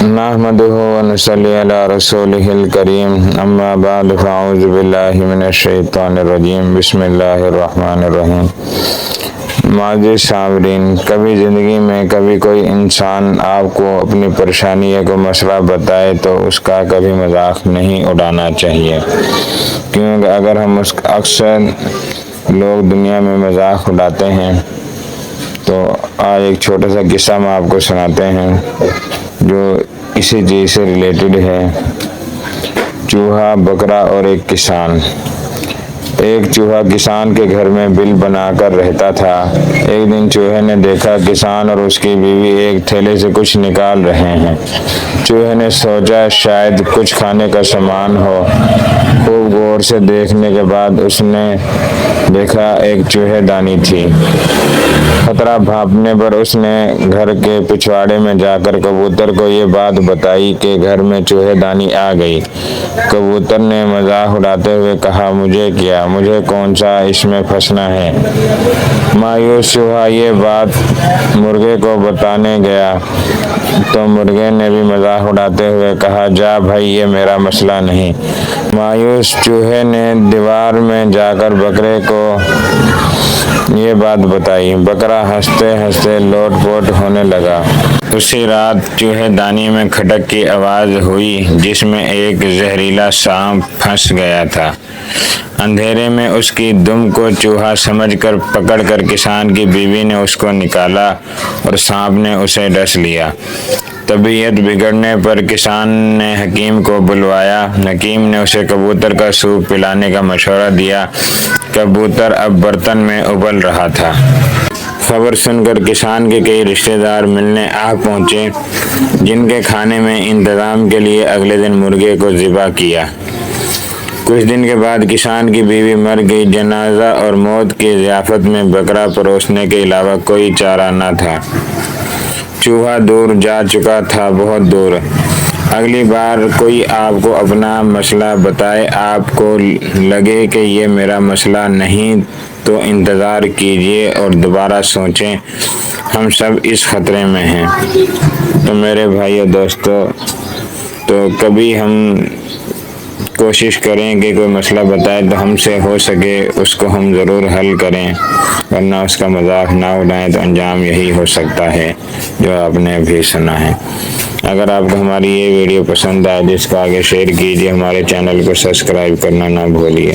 نحمده ونصلي على رسوله الكريم اما بعد فاعوذ بالله من الشیطان الرجیم بسم اللہ الرحمن الرحیم۔ معزز سامعین، کبھی زندگی میں کبھی کوئی انسان آپ کو اپنی پریشانی کو مسئلہ بتائے تو اس کا کبھی مذاق نہیں اڑانا چاہیے، کیونکہ اگر ہم اکثر لوگ دنیا میں مذاق اڑاتے ہیں تو آج ایک چھوٹا سا قصہ ہم آپ کو سناتے ہیں جو اسی چیز سے ریلیٹڈ ہے۔ چوہا، بکرا اور ایک کسان۔ ایک چوہا کسان کے گھر میں بل بنا کر رہتا تھا۔ ایک دن چوہے نے دیکھا کسان اور اس کی بیوی ایک تھیلے سے کچھ نکال رہے ہیں۔ چوہے نے سوچا شاید کچھ کھانے کا سامان ہو۔ خوب غور سے دیکھنے کے بعد اس نے دیکھا ایک چوہے دانی تھی۔ خطرہ بھانپنے پر اس نے گھر کے پچھواڑے میں جا کر کبوتر کو یہ بات بتائی کہ گھر میں چوہے دانی آ گئی۔ کبوتر نے مذاق اڑاتے ہوئے کہا، مجھے کیا، مجھے کون سا اس میں پھنسنا ہے۔ مایوس چوہا یہ بات مرغے کو بتانے گیا تو مرغے نے بھی مذاق اڑاتے ہوئے کہا، جا بھائی، یہ میرا مسئلہ نہیں۔ مایوس چوہے نے دیوار میں جا کر بکرے کو یہ بات بتائی۔ بکرا ہنستے ہنستے لوٹ پوٹ ہونے لگا۔ اسی رات چوہے دانی میں کھٹک کی آواز ہوئی جس میں ایک زہریلا سانپ پھنس گیا تھا۔ اندھیرے میں اس کی دم کو چوہا سمجھ کر پکڑ کر کسان کی بیوی نے اس کو نکالا اور سانپ نے اسے ڈس لیا۔ طبیعت بگڑنے پر کسان نے حکیم کو بلوایا۔ حکیم نے اسے کبوتر کا سوپ پلانے کا مشورہ دیا۔ کبوتر اب برتن میں ابل رہا تھا۔ خبر سن کر کسان کے کئی رشتہ دار ملنے آ پہنچے، جن کے کھانے میں انتظام کے لیے اگلے دن مرغے کو ذبح کیا۔ کچھ دن کے بعد کسان کی بیوی مر گئی۔ جنازہ اور موت کی ضیافت میں بکرا پروسنے کے علاوہ کوئی چارہ نہ تھا۔ چوہا دور جا چکا تھا، بہت دور۔ اگلی بار کوئی آپ کو اپنا مسئلہ بتائے، آپ کو لگے کہ یہ میرا مسئلہ نہیں، تو انتظار کیجیے اور دوبارہ سوچیں۔ ہم سب اس خطرے میں ہیں۔ تو میرے بھائیو دوستو، تو کبھی ہم کوشش کریں کہ کوئی مسئلہ بتائے تو ہم سے ہو سکے اس کو ہم ضرور حل کریں، ورنہ اس کا مذاق نہ اڑائیں تو انجام یہی ہو سکتا ہے جو آپ نے ابھی سنا ہے۔ اگر آپ کو ہماری یہ ویڈیو پسند آئے، جس کو آگے شیئر کیجیے، ہمارے چینل کو سبسکرائب کرنا نہ بھولیے۔